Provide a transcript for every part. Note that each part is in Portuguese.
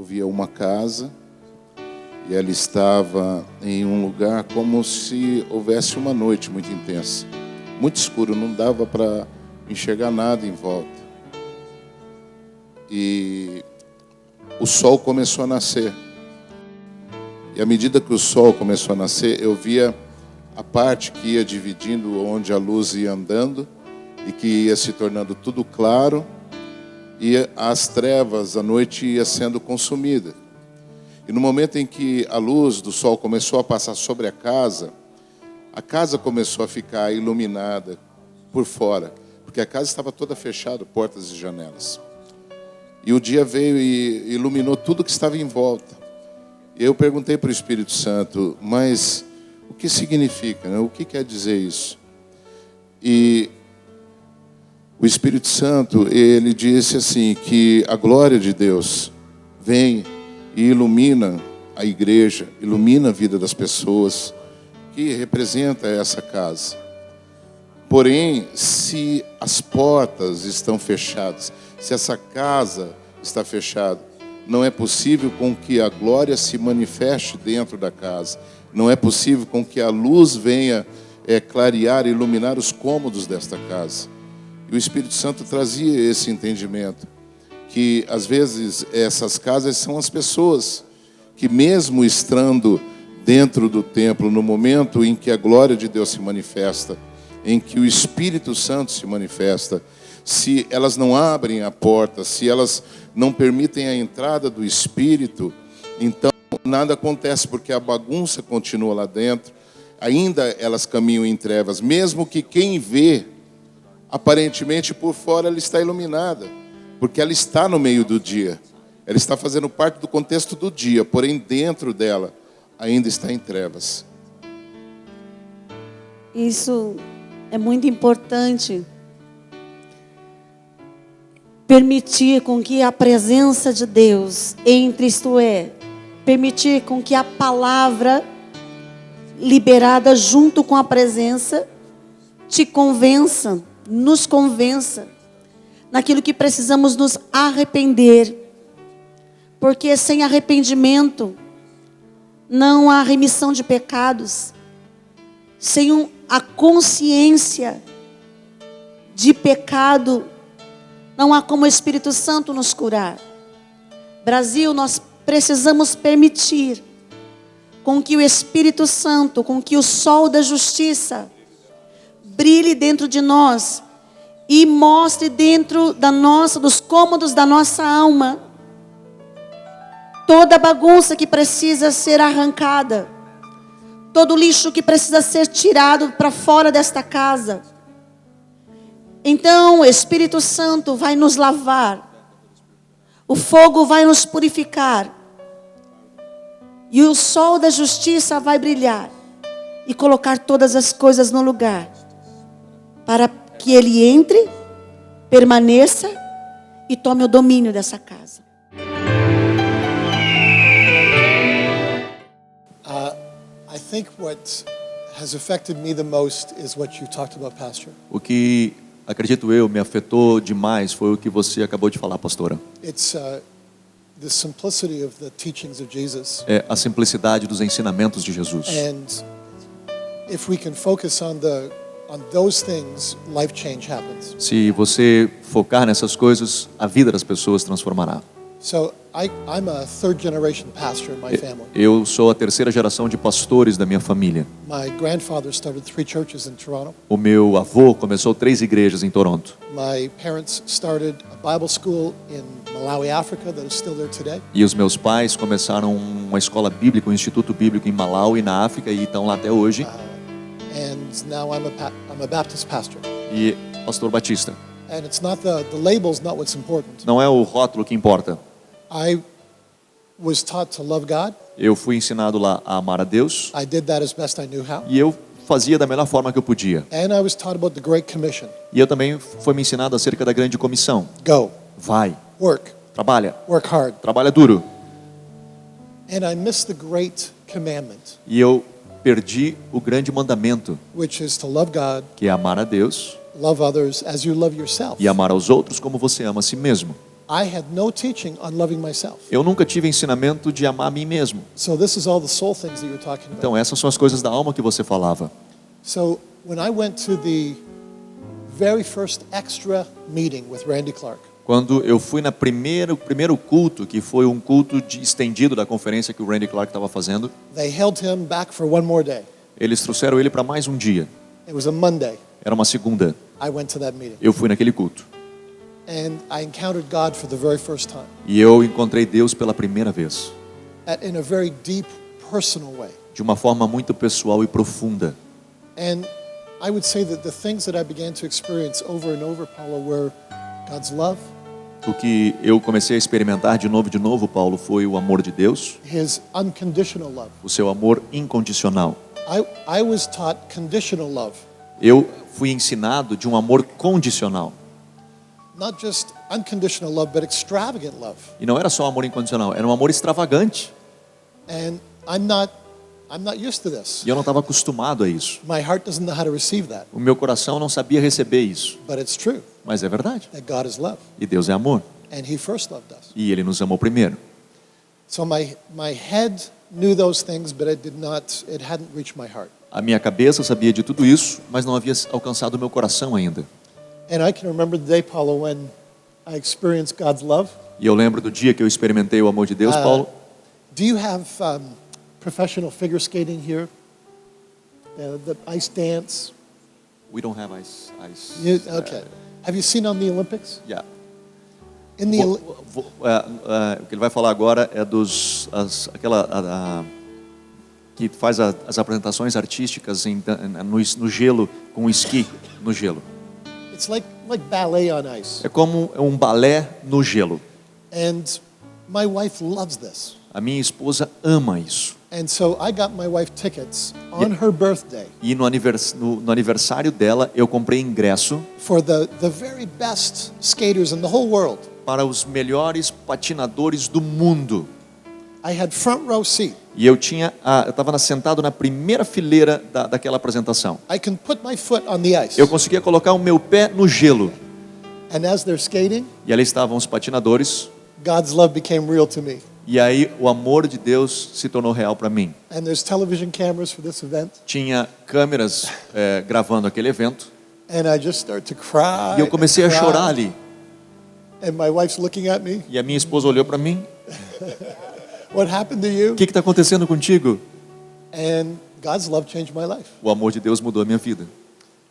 via uma casa e ela estava em um lugar como se houvesse uma noite muito intensa, muito escuro, não dava para enxergar nada em volta. E o sol começou a nascer. E à medida que o sol começou a nascer, eu via a parte que ia dividindo, onde a luz ia andando e que ia se tornando tudo claro, e as trevas, a noite ia sendo consumida. E no momento em que a luz do sol começou a passar sobre a casa começou a ficar iluminada por fora, porque a casa estava toda fechada, portas e janelas. E o dia veio e iluminou tudo que estava em volta. E eu perguntei para o Espírito Santo, mas o que significa, né? O que quer dizer isso? E o Espírito Santo, ele disse assim, que a glória de Deus vem e ilumina a igreja, ilumina a vida das pessoas, que representa essa casa. Porém, se as portas estão fechadas, se essa casa está fechada, não é possível com que a glória se manifeste dentro da casa. Não é possível com que a luz venha clarear, iluminar os cômodos desta casa. E o Espírito Santo trazia esse entendimento, que às vezes essas casas são as pessoas que, mesmo estando dentro do templo, no momento em que a glória de Deus se manifesta, em que o Espírito Santo se manifesta, se elas não abrem a porta, se elas não permitem a entrada do Espírito, então nada acontece, porque a bagunça continua lá dentro, ainda elas caminham em trevas, mesmo que quem vê, aparentemente por fora ela está iluminada, porque ela está no meio do dia, ela está fazendo parte do contexto do dia, porém dentro dela ainda está em trevas. Isso é muito importante. Permitir com que a presença de Deus entre, isto é, permitir com que a palavra liberada junto com a presença te convença, nos convença naquilo que precisamos nos arrepender. Porque sem arrependimento não há remissão de pecados. Sem a consciência de pecado, não há como o Espírito Santo nos curar. Brasil, nós precisamos permitir com que o Espírito Santo, com que o sol da justiça brilhe dentro de nós e mostre dentro dos cômodos da nossa alma toda a bagunça que precisa ser arrancada, todo o lixo que precisa ser tirado para fora desta casa. Então o Espírito Santo vai nos lavar, o fogo vai nos purificar, e o sol da justiça vai brilhar e colocar todas as coisas no lugar, para que Ele entre, permaneça e tome o domínio dessa casa. I think what has affected me the most is what you talked about, Pastor. O que, acredito eu, me afetou demais foi o que você acabou de falar, pastora. It's the simplicity of the teachings of Jesus. É a simplicidade dos ensinamentos de Jesus. And if we can focus on those things, life change happens. Se você focar nessas coisas, a vida das pessoas transformará. So I'm a third generation pastor in my family. Eu sou a terceira geração de pastores da minha família. My grandfather started 3 churches in Toronto. O meu avô começou 3 igrejas em Toronto. My parents started a Bible school in Malawi, Africa, that is still there today. E os meus pais começaram uma escola bíblica, um instituto bíblico em Malawi, na África, e estão lá até hoje. And now I'm a Baptist pastor. E pastor batista. And it's not the label's not what's important. Não é o rótulo que importa. I was taught to love God. Eu fui ensinado lá a amar a Deus. I did that as best I knew how. E eu fazia da melhor forma que eu podia. And I was taught about the Great Commission. E eu também foi me ensinado acerca da grande comissão. Go. Vai. Work. Trabalha. Work hard. Trabalha duro. And I missed the great commandment. E eu perdi o grande mandamento, Which is to love God, que é amar a Deus love others as you love yourself. e amar aos outros como você ama a si mesmo. I had no teaching on loving myself. Eu nunca tive ensinamento de amar a mim mesmo. So this is all the soul things that you're talking about. Então essas são as coisas da alma que você falava. So when I went to the very first extra meeting with Randy Clark, Quando eu fui na primeiro culto, que foi um culto estendido da conferência que o Randy Clark estava fazendo, they held him back for one more day. eles trouxeram ele para mais um dia. It was a Monday. Era uma segunda. I went to that meeting. Eu fui naquele culto. And I encountered God for the very first time E eu encontrei Deus pela primeira vez. in a very deep, personal way. De uma forma muito pessoal e profunda. And I would say that the things that I began to experience over and over, Paulo, were God's love, O que eu comecei a experimentar de novo, Paulo, foi o amor de Deus, His unconditional love. o seu amor incondicional. I was taught conditional love, Eu fui ensinado de um amor condicional. not just unconditional love, but extravagant love. E não era só amor incondicional, era um amor extravagante. And I'm not used to this. E eu não estava acostumado a isso. My heart doesn't know how to receive that, O meu coração não sabia receber isso. but it's true Mas é verdade. that God is love, E Deus é amor. and He first loved us. E Ele nos amou primeiro. So my head knew those things, but it hadn't reached my heart. A minha cabeça sabia de tudo isso, mas não havia alcançado o meu coração ainda. And I can remember the day, Paulo, when I experienced God's love. E eu lembro do dia que eu experimentei o amor de Deus, Paulo. Do you have professional figure skating here? The ice dance? We don't have ice. Okay. Have you seen on the Olympics? Yeah. In the O que ele vai falar agora é que faz as apresentações artísticas no gelo, com o esqui no gelo. it's like ballet on ice. É como um balé no gelo. And my wife loves this. A minha esposa ama isso. And so I got my wife tickets on her birthday E no aniversário dela, eu comprei ingresso for the very best skaters in the whole world. para os melhores patinadores do mundo. I had front row seat. E eu estava sentado na primeira fileira daquela apresentação. I can put my foot on the ice. Eu conseguia colocar o meu pé no gelo. And as they're skating, E ali estavam os patinadores. God's love became real to me. E aí o amor de Deus se tornou real para mim. And there's television cameras for this event. Tinha câmeras gravando aquele evento. And I just start to cry. E eu comecei a and cry. chorar ali. And my wife's looking at me. E a minha esposa olhou para mim. What happened to you? O que está acontecendo contigo? And God's love changed my life. O amor de Deus mudou a minha vida.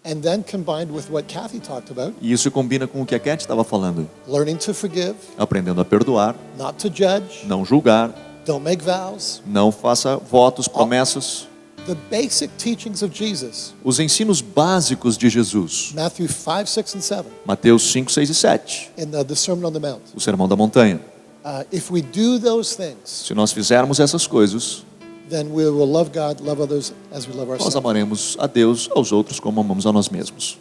And then combined with what Kathy talked about, E isso combina com o que a Cat estava falando. learning to forgive, Aprendendo a perdoar, not to judge, não julgar, don't make vows. não faça votos, promessas. The basic teachings of Jesus, Os ensinos básicos de Jesus. Matthew 5, 6, and 7, Mateus 5, 6 e 7. in the Sermon on the Mount. O Sermão da Montanha. If we do those things, Se nós fizermos essas coisas, then we will love God, love others as we love nós ourselves. amaremos a Deus, aos outros, como amamos a nós mesmos.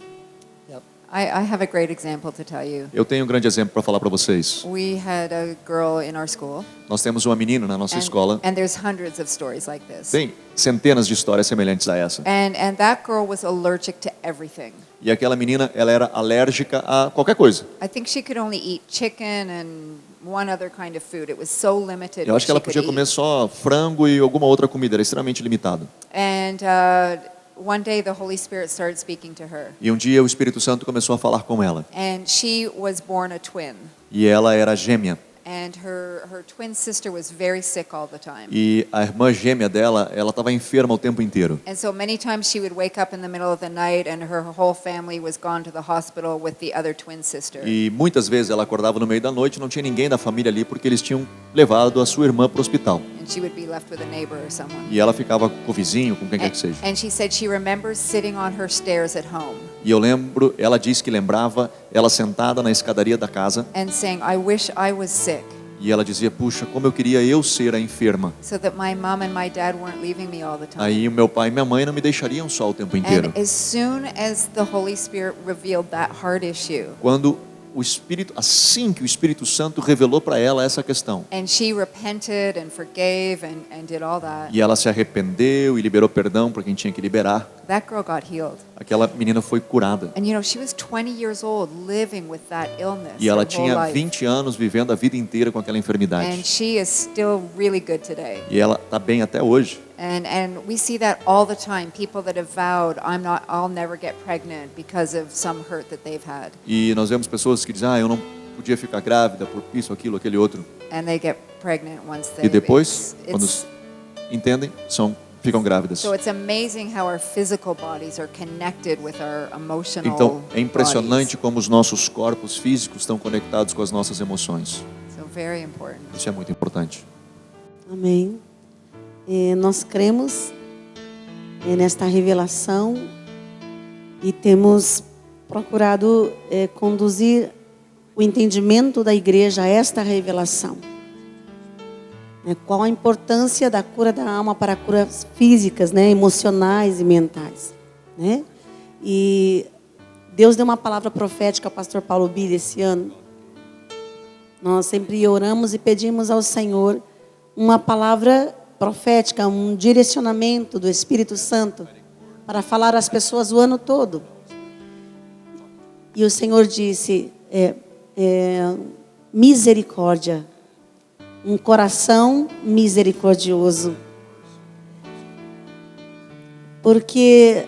Yep. I have a great example to tell you. Eu tenho um grande exemplo para falar para vocês. We had a girl in our school, Nós temos uma menina na nossa escola. and there's hundreds of stories like this. Tem centenas de histórias semelhantes a essa. And that girl was allergic to everything. E aquela menina, ela era alérgica a qualquer coisa. I think she could only eat chicken and one other kind of food. It was so limited. Eu what acho que ela she podia could comer eat. só frango e alguma outra comida, era extremamente limitado. And one day the Holy Spirit started speaking to her. E um dia o Espírito Santo começou a falar com ela. And she was born a twin. E ela era gêmea. And her twin sister was very sick all the time. E a irmã gêmea dela, ela estava enferma o tempo inteiro. And so many times she would wake up in the middle of the night and her whole family was gone to the hospital with the other twin sister. E muitas vezes ela acordava no meio da noite, não tinha ninguém da família ali porque eles tinham levado a sua irmã para o hospital. And she would be left with a neighbor or someone. E ela ficava com o vizinho, com quem quer que seja. And she said she remembers sitting on her stairs at home E ela disse que lembrava ela sentada na escadaria da casa and saying, I wish I was sick e ela dizia, puxa, como eu queria eu ser a enferma. so that my mom and my dad weren't leaving me all the time. Aí o meu pai e minha mãe não me deixariam só o tempo inteiro. And as soon as the Holy Spirit revealed that heart issue, Quando o Espírito, assim que o Espírito Santo revelou para ela essa questão. And she repented and forgave and did all that. E ela se arrependeu e liberou perdão para quem tinha que liberar. That girl got healed. Aquela menina foi curada. And she was 20 years old living with that illness. E ela her whole tinha life. 20 anos vivendo a vida inteira com aquela And enfermidade. she is still really good today. E ela está bem até hoje. And we see that all the time. People that have vowed, I'll never get pregnant because of some hurt that they've had. E nós vemos pessoas que dizem, eu não podia ficar grávida por isso, aquilo, aquele outro. And they get pregnant once they. E depois, quando it's, entendem, ficam grávidas. so it's amazing how our physical bodies are connected with our emotional Então, é impressionante bodies. como os nossos corpos físicos estão conectados com as nossas emoções. So very important. Isso é muito importante. Amém. Nós cremos nesta revelação e temos procurado conduzir o entendimento da igreja a esta revelação. Qual a importância da cura da alma para curas físicas, emocionais e mentais. E Deus deu uma palavra profética ao pastor Paulo Billy esse ano. Nós sempre oramos e pedimos ao Senhor uma palavra profética, um direcionamento do Espírito Santo para falar às pessoas o ano todo. E o Senhor disse, misericórdia, um coração misericordioso. Porque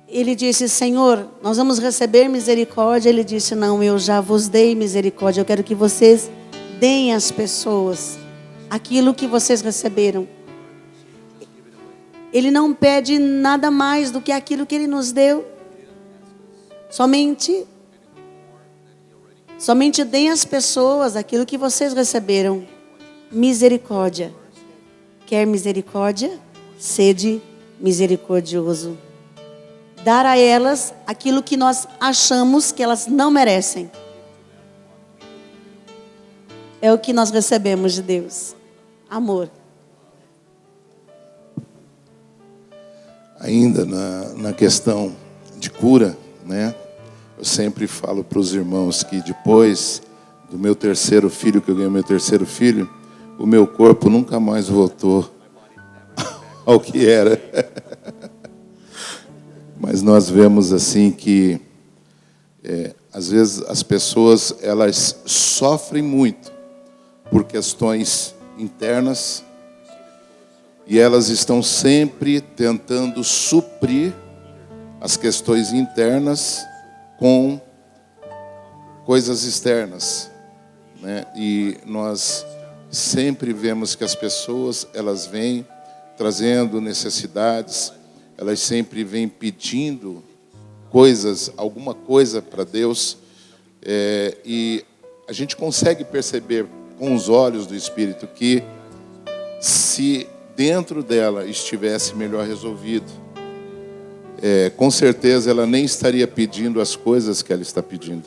ele disse, Senhor, nós vamos receber misericórdia. Ele disse, não, eu já vos dei misericórdia. Eu quero que vocês deem às pessoas aquilo que vocês receberam. Ele não pede nada mais do que aquilo que Ele nos deu. Somente deem às pessoas aquilo que vocês receberam. Misericórdia. Quer misericórdia? Sede misericordioso. Dar a elas aquilo que nós achamos que elas não merecem. É o que nós recebemos de Deus. Amor. Ainda na questão de cura, eu sempre falo para os irmãos que depois do meu terceiro filho, que eu ganhei meu terceiro filho, o meu corpo nunca mais voltou ao que era. Mas nós vemos assim que às vezes as pessoas elas sofrem muito por questões internas e elas estão sempre tentando suprir as questões internas com coisas externas, E nós sempre vemos que as pessoas elas vêm trazendo necessidades, elas sempre vêm pedindo coisas, alguma coisa para Deus, e a gente consegue perceber com os olhos do Espírito que se dentro dela estivesse melhor resolvido, com certeza ela nem estaria pedindo as coisas que ela está pedindo.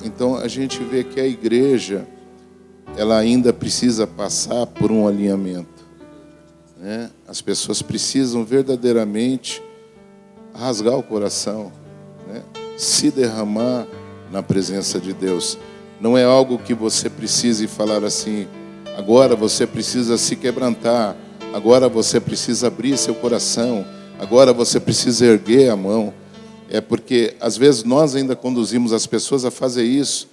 Então a gente vê que a igreja ela ainda precisa passar por um alinhamento. As pessoas precisam verdadeiramente rasgar o coração, se derramar na presença de Deus. Não é algo que você precise falar assim, agora você precisa se quebrantar, agora você precisa abrir seu coração, agora você precisa erguer a mão. É porque às vezes nós ainda conduzimos as pessoas a fazer isso,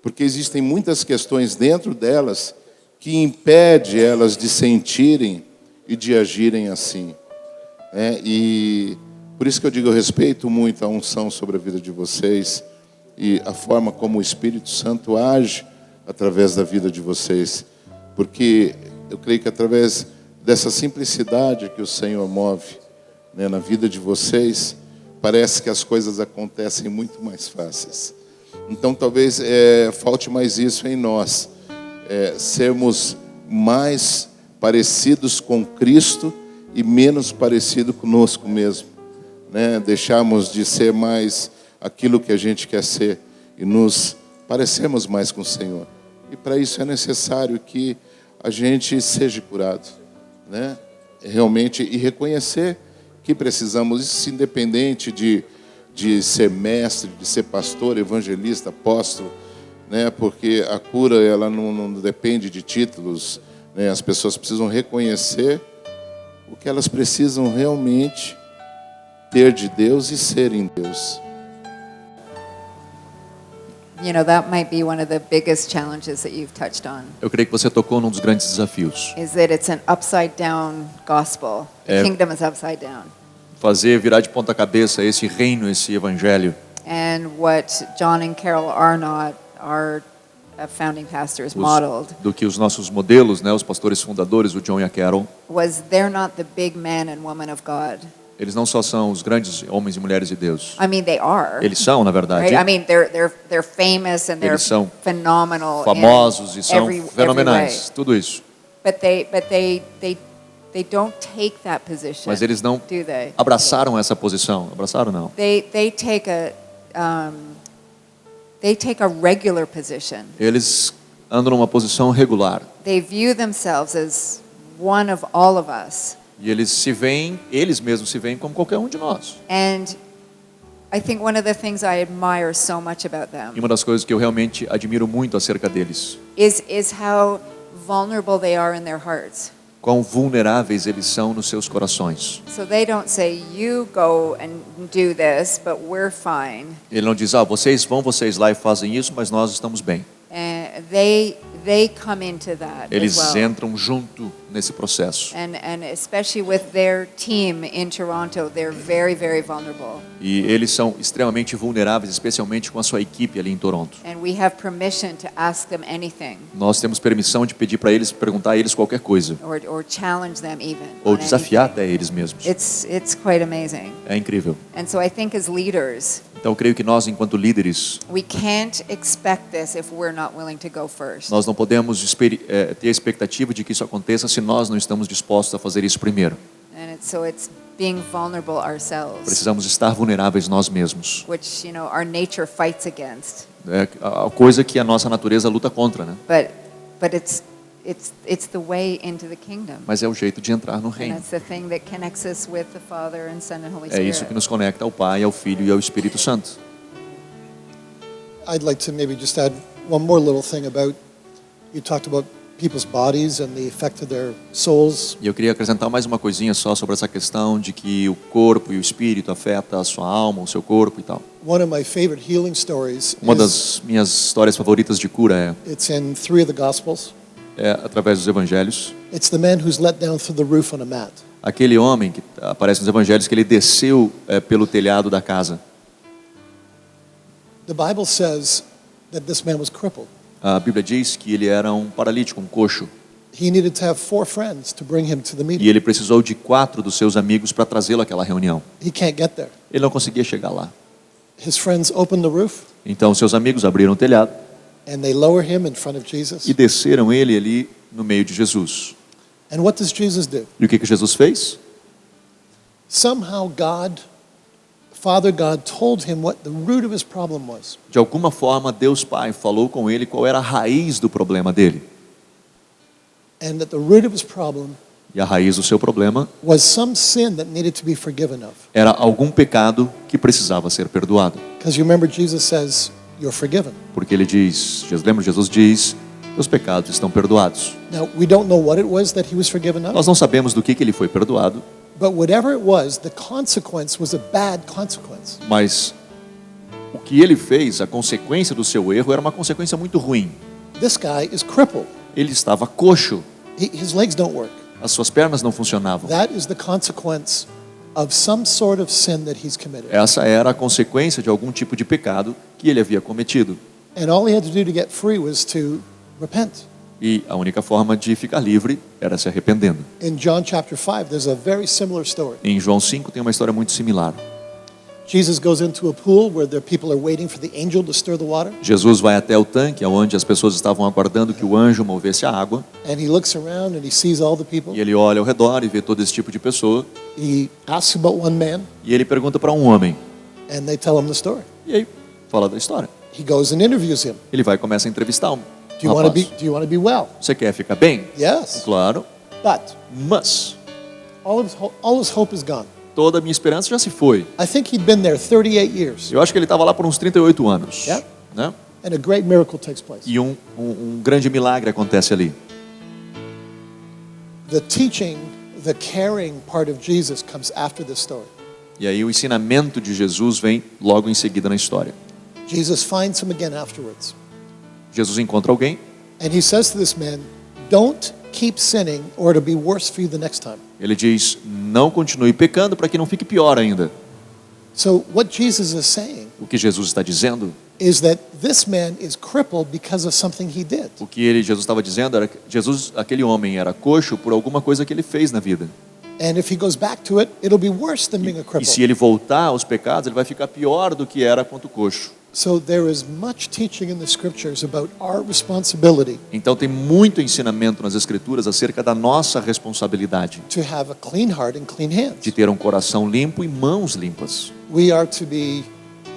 porque existem muitas questões dentro delas que impedem elas de sentirem e de agirem assim. E por isso que eu digo, eu respeito muito a unção sobre a vida de vocês e a forma como o Espírito Santo age através da vida de vocês. Porque eu creio que através dessa simplicidade que o Senhor move na vida de vocês, parece que as coisas acontecem muito mais fáceis. Então talvez falte mais isso em nós, sermos mais parecidos com Cristo e menos parecidos conosco mesmo, deixarmos de ser mais aquilo que a gente quer ser e nos parecermos mais com o Senhor. E para isso é necessário que a gente seja curado, realmente, e reconhecer que precisamos, isso independente de de ser mestre, de ser pastor, evangelista, apóstolo, né? Porque a cura ela não depende de títulos, né? As pessoas precisam reconhecer o que elas precisam realmente ter de Deus e ser em Deus. You know, that might be one of the biggest challenges that you've touched on, Eu creio que você tocou num dos grandes desafios. is that it's an upside down gospel. The kingdom is upside down. Fazer virar de ponta cabeça esse reino, esse evangelho. And what John and Carol Arnott, our founding pastors, modeled Do que os nossos modelos, né, os pastores fundadores, o John e a Carol, was they're not the big men and women of God. eles não só são os grandes homens e mulheres de Deus. I mean, they are. Eles são, na verdade, Right? I mean, they're famous and they're Eles são phenomenal. famosos e são every fenomenais, way. tudo isso. But they don't take that position. Mas eles não do they? abraçaram essa posição. Abraçaram, não. They take a regular position. Eles andam numa posição regular. They view themselves as one of all of us. E eles mesmos se veem como qualquer um de nós. And I think one of the things I admire so much about them E uma das coisas que eu realmente admiro muito acerca deles, is how vulnerable they are in their hearts. quão vulneráveis eles são nos seus corações. So they don't say, you go and do this, but we're fine. Ele não diz, vocês lá e fazem isso, mas nós estamos bem. And they come into that Eles as well. entram junto nesse processo. And especially with their team in Toronto, they're very, very vulnerable. E eles são extremamente vulneráveis, especialmente com a sua equipe ali em Toronto. And we have permission to ask them anything Nós temos permissão de pedir para eles, perguntar a eles qualquer coisa. or challenge them even. Ou on desafiar anything. até eles mesmos. It's quite amazing. É incrível. And so I think as leaders, Então eu creio que nós, enquanto líderes, we can't expect this if we're not willing to go first. nós não podemos ter a expectativa de que isso aconteça se nós não estamos dispostos a fazer isso primeiro. And so it's being vulnerable ourselves, Precisamos estar vulneráveis nós mesmos. which, you know, our nature fights against. É a coisa que a nossa natureza luta contra, né? But it's the way into the kingdom. Mas é o jeito de entrar no And reino. that's the thing that connects us with the Father and Son and Holy É Spirit. isso que nos conecta ao Pai, ao Filho e ao Espírito Santo. I'd like to maybe just add one more little thing about, you talked about people's bodies and the effect of their souls. E eu queria acrescentar mais uma coisinha só sobre essa questão de que o corpo e o espírito afeta a sua alma, o seu corpo e tal. One of my favorite healing stories Uma is, das minhas histórias favoritas de cura it's in 3 of the Gospels. é através dos evangelhos. It's the man who's let down through the roof on a mat. Aquele homem que aparece nos evangelhos que ele desceu pelo telhado da casa. The Bible says that this man was crippled. A Bíblia diz que ele era um paralítico, um coxo, He needed to have 4 friends to bring him to the e meeting. ele precisou de 4 dos seus amigos para trazê-lo àquela reunião. He can't get there. Ele não conseguia chegar lá. His friends opened the roof Então seus amigos abriram o telhado and they lower him in front of Jesus. e desceram ele ali no meio de Jesus. And what does Jesus do? E o que Jesus fez? Somehow Father God told him what the root of his problem was. De alguma forma, Deus Pai falou com ele qual era a raiz do problema dele. And that the root of his problem E a raiz do seu problema was some sin that needed to be forgiven of. era algum pecado que precisava ser perdoado. Because you remember Jesus says, you're forgiven. Porque ele diz, lembra, Jesus diz, os pecados estão perdoados. Now, we don't know what it was that he was forgiven of, Nós não sabemos do que ele foi perdoado, but whatever it was, the consequence was a bad consequence. mas o que ele fez, a consequência do seu erro, era uma consequência muito ruim. This guy is crippled. Ele estava coxo, His legs don't work. as suas pernas não funcionavam. That is the consequence of some sort of sin that he's committed. Essa era a consequência de algum tipo de pecado que ele havia cometido. And all he had to do to get free was to repent. E a única forma de ficar livre era se arrependendo. In John chapter 5, there's a very similar story. Em João 5 tem uma história muito similar. Jesus goes into a pool where the people are waiting for the angel to stir the water. Jesus vai até o tanque onde as pessoas estavam aguardando que o anjo movesse a água. And he looks around and he sees all the people. E ele olha ao redor e vê todo esse tipo de pessoa. He asks about one man, E ele pergunta para um homem. and they tell him the story. E aí fala da história. He goes and interviews him. Ele vai e começa a entrevistar um Do you want rapaz. to be well? Você quer ficar bem? Yes. Claro. But Mas all his hope is gone. toda a minha esperança já se foi. I think he'd been there 38 years. Eu acho que ele estava lá por uns 38 anos. Yeah. Né? And a great miracle takes place. E um grande milagre acontece ali. The teaching, the caring part of Jesus comes after this story. E aí o ensinamento de Jesus vem logo em seguida na história. Jesus finds him again afterwards. Jesus encontra alguém And he says to this man, don't keep sinning or it'll be worse for you the next time. Ele diz, não continue pecando para que não fique pior ainda. So what Jesus is saying O que Jesus está dizendo, is that this man is crippled because of something he did. Jesus estava dizendo era que aquele homem era coxo por alguma coisa que ele fez na vida. And if he goes back to it, it'll be worse than being a E se cripple. ele voltar aos pecados, ele vai ficar pior do que era quanto coxo. So there is much teaching in the scriptures about our responsibility Então tem muito ensinamento nas Escrituras acerca da nossa responsabilidade to have a clean heart and clean hands. de ter um coração limpo e mãos limpas. We are to be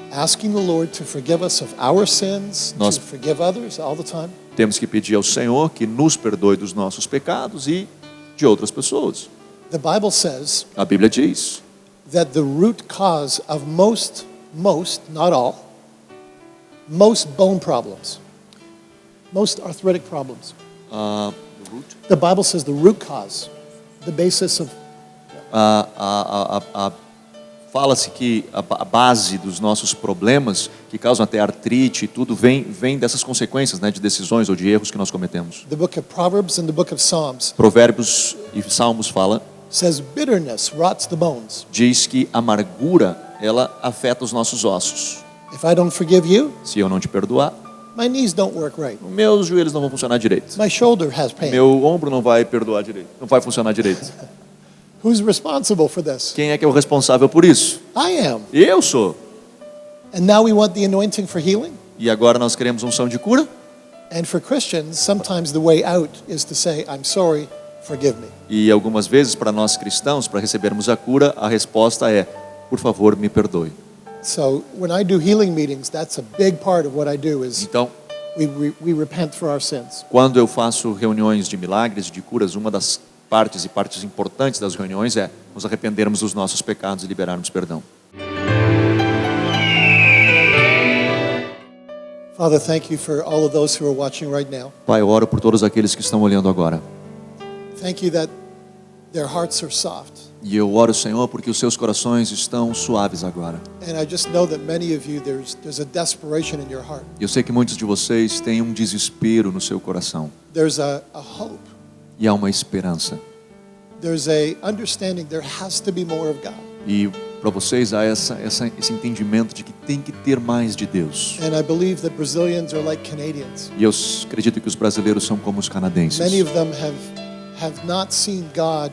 asking the Lord to forgive us of our sins, Nós- to forgive others all the time. Temos que pedir ao Senhor que nos perdoe dos nossos pecados e de outras pessoas. The Bible says A Bíblia diz that the root cause of most, not all, most bone problems, most arthritic problems. The Bible says the root cause, the basis of fala-se que a base dos nossos problemas, que causam até artrite e tudo, vem dessas consequências, né, de decisões ou de erros que nós cometemos. the book of Proverbs and the book of Psalms Provérbios e Salmos says bitterness rots the bones. diz que a amargura, ela afeta os nossos ossos. If I don't forgive you, Se eu não te perdoar, my knees don't work right. meus joelhos não vão funcionar direito. My shoulder has pain. Meu ombro não vai perdoar direito, não vai funcionar direito. Who's responsible for this? Quem é que é o responsável por isso? I am. Eu sou. And now we want the anointing for healing. E agora nós queremos unção de cura? And for Christians, sometimes the way out is to say, I'm sorry, forgive me. E algumas vezes, para nós cristãos, para recebermos a cura, a resposta é, por favor, me perdoe. So when I do healing meetings, that's a big part of what I do is Então, we repent for our sins. quando eu faço reuniões de milagres, de curas, uma das partes importantes das reuniões é nos arrependermos dos nossos pecados e liberarmos perdão. Father, thank you for all of those who are watching right now. Pai, eu oro por todos aqueles que estão olhando agora. Thank you that their hearts are soft. E eu oro, Senhor, porque os seus corações estão suaves agora. And I just know that many of you, there's a desperation in your heart. Eu sei que muitos de vocês têm um desespero no seu coração. There's a hope. E há uma esperança. There's a understanding there has to be more of God. E para vocês há esse entendimento de que tem que ter mais de Deus. And I believe that Brazilians are like Canadians. E eu acredito que os brasileiros são como os canadenses. Many of them have not seen God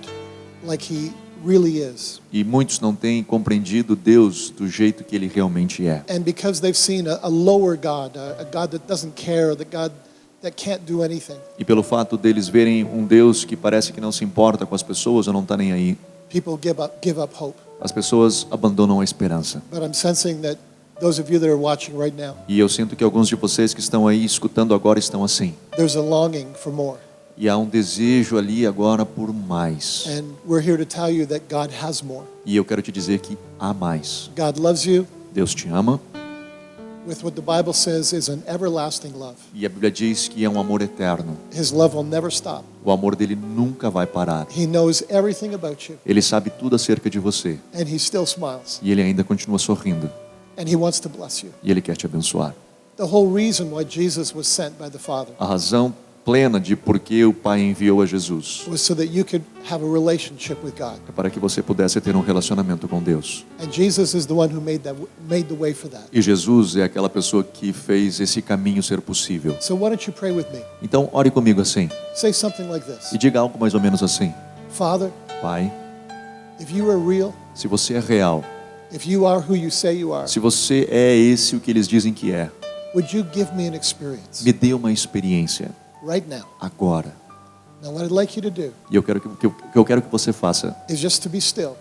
like He really is. E muitos não têm compreendido Deus do jeito que Ele realmente é. And because they've seen a lower God, a God that doesn't care, the God that can't do anything, E pelo fato deles verem um Deus que parece que não se importa com as pessoas ou não está nem aí, people give up hope. as pessoas abandonam a esperança. But I'm sensing that those of you that are watching right now, E eu sinto que alguns de vocês que estão aí escutando agora estão assim. there's a longing for more. E há um desejo ali agora por mais. And we're here to tell you that God has more. E eu quero te dizer que há mais. God loves you Deus te ama with what the Bible says is an everlasting love. e a Bíblia diz que é um amor eterno. His love will never stop. O amor dele nunca vai parar. He knows everything about you, Ele sabe tudo acerca de você. and He still smiles, E ele ainda continua sorrindo. and He wants to bless you. E ele quer te abençoar. The whole reason why Jesus was sent by the Father A razão plena de por que o Pai enviou a Jesus was so that you could have a relationship with God. é para que você pudesse ter um relacionamento com Deus. And Jesus is the one who made the way for that. E Jesus é aquela pessoa que fez esse caminho ser possível. So why don't you pray with me? Então, ore comigo assim. Say something like this. E diga algo mais ou menos assim. Father, Pai, if you are real, se você é real, if you are who you say you are, se você é esse o que eles dizem que é, would you give me an experience me dê uma experiência right now? agora. Now what I'd like you to do E eu quero que você faça is just to be still.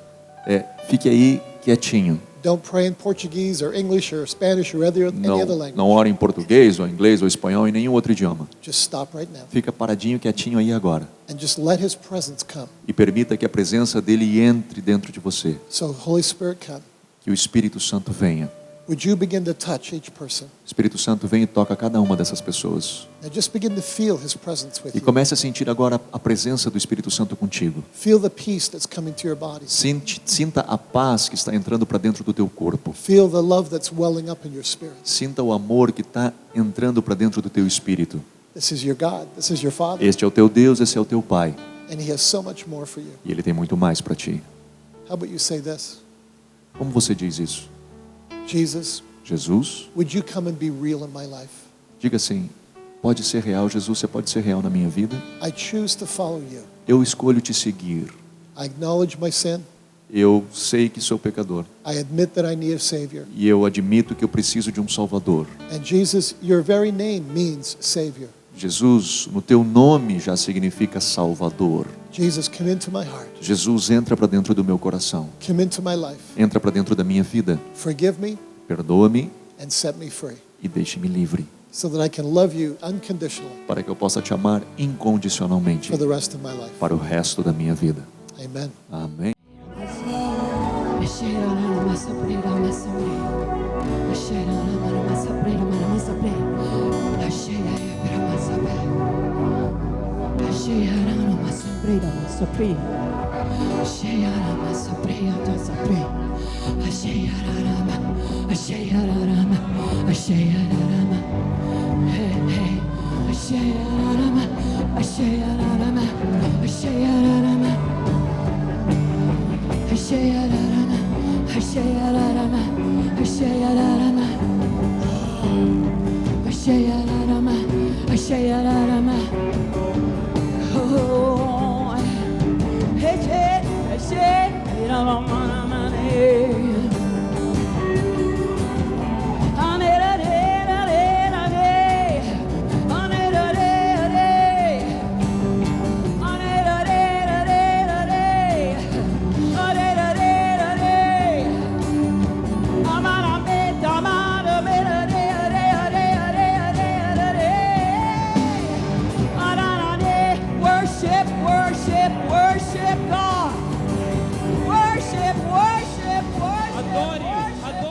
fique aí quietinho. Don't pray in Portuguese or English or Spanish or any other language. Não ore em português, ou inglês, ou espanhol, em nenhum outro idioma. Just stop right now Fica paradinho, quietinho aí agora. and just let His presence come. E permita que a presença dele entre dentro de você. So Holy Spirit, come. Que o Espírito Santo venha. Would you begin to touch each person? O Espírito Santo vem e toca cada uma dessas pessoas. Now just begin to feel His presence with E you. comece a sentir agora a presença do Espírito Santo contigo. Feel the peace that's coming to your body. Sinta a paz que está entrando para dentro do teu corpo. Feel the love that's welling up in your spirit. Sinta o amor que está entrando para dentro do teu espírito. This is your God. This is your Father. Este é o teu Deus, esse é o teu Pai. And He has so much more for you. E Ele tem muito mais para ti. How about you say this? Como você diz isso? Jesus, Jesus, would you come and be real in my life? diga assim, pode ser real, Jesus, você pode ser real na minha vida? I choose to follow you. Eu escolho te seguir. I acknowledge my sin. Eu sei que sou pecador. I admit that I need a Savior. E eu admito que eu preciso de um Salvador. And Jesus, your very name means Savior. Jesus, no teu nome já significa Salvador. Jesus, come into my heart. Jesus, entra para dentro do meu coração. Come into my life. Entra para dentro da minha vida. Forgive me Perdoa-me and set me free e deixe-me livre, so that I can love you unconditionally para que eu possa te amar incondicionalmente for the rest of my life. para o resto da minha vida. Amen. Amém. Shayarama,